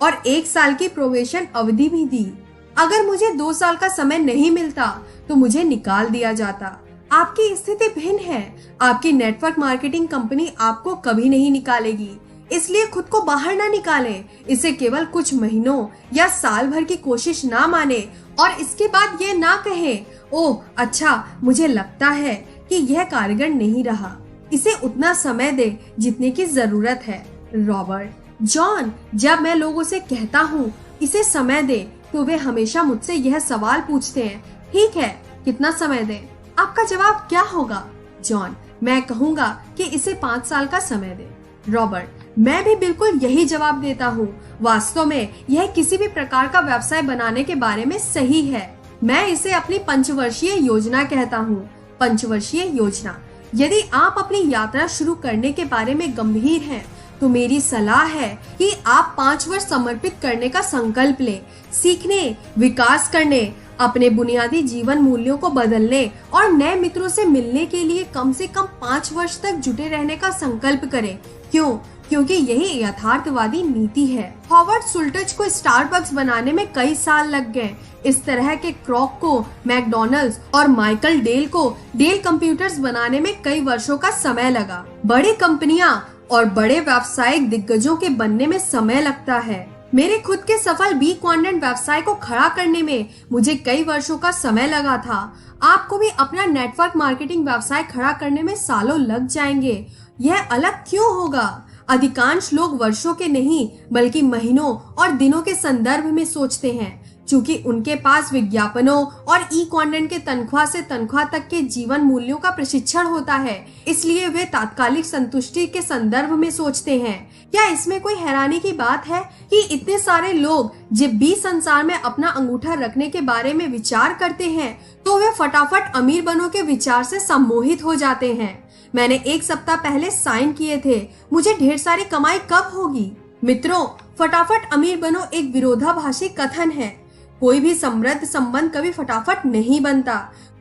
और 1 साल की प्रोबेशन अवधि भी दी। अगर मुझे 2 साल का समय नहीं मिलता तो मुझे निकाल दिया जाता। आपकी स्थिति भिन्न है। आपकी नेटवर्क मार्केटिंग कंपनी आपको कभी नहीं निकालेगी, इसलिए खुद को बाहर ना निकालें। इसे केवल कुछ महीनों या साल भर की कोशिश ना माने और इसके बाद ये ना कहें, ओह अच्छा, मुझे लगता है कि यह कारगर नहीं रहा। इसे उतना समय दे जितने की जरूरत है। रॉबर्ट। जॉन, जब मैं लोगों से कहता हूँ इसे समय दे, तो वे हमेशा मुझसे यह सवाल पूछते हैं, ठीक है, कितना समय दें? आपका जवाब क्या होगा? जॉन, मैं कहूँगा कि इसे 5 साल का समय दे। रॉबर्ट, मैं भी बिल्कुल यही जवाब देता हूँ। वास्तव में यह किसी भी प्रकार का व्यवसाय बनाने के बारे में सही है। मैं इसे अपनी पंचवर्षीय योजना कहता हूँ। पंचवर्षीय योजना। यदि आप अपनी यात्रा शुरू करने के बारे में गंभीर हैं, तो मेरी सलाह है कि आप 5 वर्ष समर्पित करने का संकल्प लें। सीखने, विकास करने, अपने बुनियादी जीवन मूल्यों को बदलने और नए मित्रों से मिलने के लिए कम से कम 5 वर्ष तक जुटे रहने का संकल्प करें। क्यों? क्योंकि यही यथार्थवादी नीति है। हॉवर्ड सुल्टज को स्टारबक्स बनाने में कई साल लग गए। इस तरह के क्रॉक को मैकडॉनल्ड्स और माइकल डेल को डेल कंप्यूटर्स बनाने में कई वर्षों का समय लगा। बड़ी कंपनियां और बड़े व्यावसायिक दिग्गजों के बनने में समय लगता है। मेरे खुद के सफल बी क्वाड्रेंट व्यवसाय को खड़ा करने में मुझे कई वर्षों का समय लगा था। आपको भी अपना नेटवर्क मार्केटिंग व्यवसाय खड़ा करने में सालों लग जाएंगे। यह अलग क्यों होगा? अधिकांश लोग वर्षों के नहीं बल्कि महीनों और दिनों के संदर्भ में सोचते हैं। चूंकि उनके पास विज्ञापनों और ई कंटेंट के तनख्वाह से तनख्वाह तक के जीवन मूल्यों का प्रशिक्षण होता है, इसलिए वे तात्कालिक संतुष्टि के संदर्भ में सोचते हैं। क्या इसमें कोई हैरानी की बात है कि इतने सारे लोग जब भी संसार में अपना अंगूठा रखने के बारे में विचार करते हैं, तो वे फटाफट अमीर बनो के विचार से सम्मोहित हो जाते हैं। मैंने 1 सप्ताह पहले साइन किए थे। मुझे ढेर सारी कमाई कब होगी? मित्रों, फटाफट अमीर बनो एक विरोधाभासी कथन है। कोई भी समृद्ध संबंध कभी फटाफट नहीं बनता।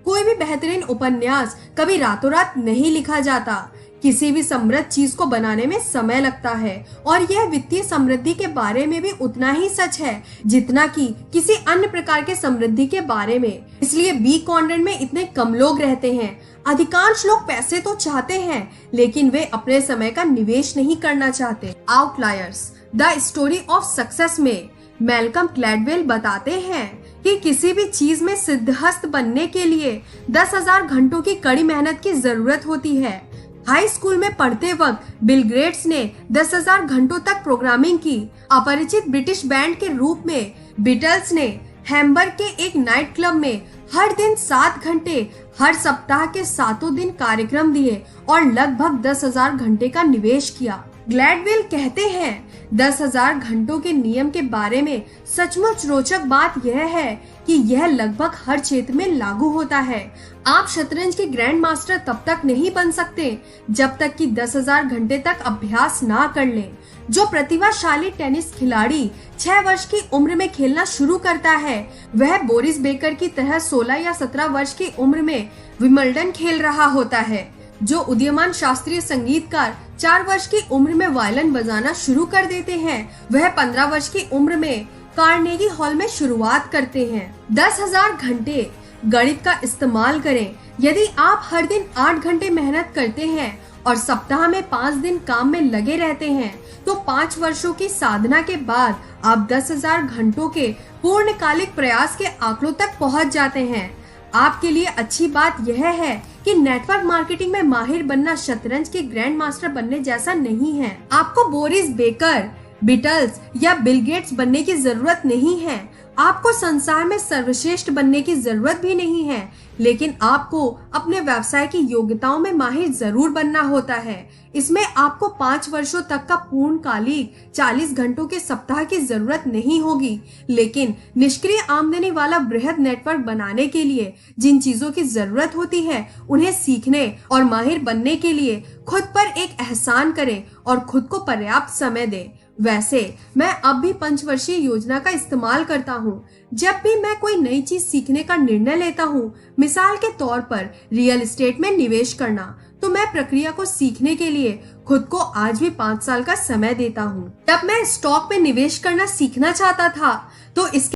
कोई भी बेहतरीन उपन्यास कभी रातों रात नहीं लिखा जाता। किसी भी समृद्ध चीज को बनाने में समय लगता है और यह वित्तीय समृद्धि के बारे में भी उतना ही सच है जितना कि किसी अन्य प्रकार के समृद्धि के बारे में। इसलिए बी क्वाड्रेंट में इतने कम लोग रहते हैं। अधिकांश लोग पैसे तो चाहते हैं, लेकिन वे अपने समय का निवेश नहीं करना चाहते। Outliers, the story of success में मैल्कम ग्लैडवेल बताते हैं कि किसी भी चीज में सिद्धहस्त बनने के लिए 10,000 घंटों की कड़ी मेहनत की जरूरत होती है। हाई स्कूल में पढ़ते वक्त बिल गेट्स ने 10,000 घंटों तक प्रोग्रामिंग की। अपरिचित ब्रिटिश बैंड के रूप में बीटल्स ने हैम्बर्ग के एक नाइट क्लब में हर दिन 7 घंटे हर सप्ताह के 7 दिन कार्यक्रम दिए और लगभग 10,000 घंटे का निवेश किया। ग्लैडवेल कहते हैं, 10,000 घंटों के नियम के बारे में सचमुच रोचक बात यह है कि यह लगभग हर क्षेत्र में लागू होता है। आप शतरंज के ग्रैंड मास्टर तब तक नहीं बन सकते जब तक कि 10,000 घंटे तक अभ्यास ना कर लें। जो प्रतिभाशाली टेनिस खिलाड़ी 6 वर्ष की उम्र में खेलना शुरू करता है, वह बोरिस बेकर की तरह 16 या 17 वर्ष की उम्र में विंबलडन खेल रहा होता है। जो उदीयमान शास्त्रीय संगीतकार 4 वर्ष की उम्र में वायलिन बजाना शुरू कर देते हैं, वह 15 वर्ष की उम्र में कार्नेगी हॉल में शुरुआत करते हैं। 10,000 घंटे गणित का इस्तेमाल करें। यदि आप हर दिन 8 घंटे मेहनत करते हैं और सप्ताह में 5 दिन काम में लगे रहते हैं, तो 5 वर्षों की साधना के बाद आप 10,000 घंटों के पूर्णकालिक प्रयास के आंकड़ों तक पहुंच जाते हैं। आपके लिए अच्छी बात यह है कि नेटवर्क मार्केटिंग में माहिर बनना शतरंज के ग्रैंड मास्टर बनने जैसा नहीं है। आपको बोरिस बेकर, बीटल्स या बिल गेट्स बनने की जरूरत नहीं है। आपको संसार में सर्वश्रेष्ठ बनने की जरूरत भी नहीं है, लेकिन आपको अपने व्यवसाय की योग्यताओं में माहिर जरूर बनना होता है। इसमें आपको 5 वर्षों तक का पूर्णकालिक 40 घंटों के सप्ताह की जरूरत नहीं होगी, लेकिन निष्क्रिय आमदनी वाला बृहद नेटवर्क बनाने के लिए जिन चीजों की जरूरत होती है, उन्हें सीखने और माहिर बनने के लिए खुद पर एक एहसान करें और खुद को पर्याप्त समय दें। वैसे मैं अब भी पंचवर्षीय योजना का इस्तेमाल करता हूँ जब भी मैं कोई नई चीज सीखने का निर्णय लेता हूँ। मिसाल के तौर पर रियल एस्टेट में निवेश करना, तो मैं प्रक्रिया को सीखने के लिए खुद को आज भी 5 साल का समय देता हूँ। जब मैं स्टॉक में निवेश करना सीखना चाहता था तो इसके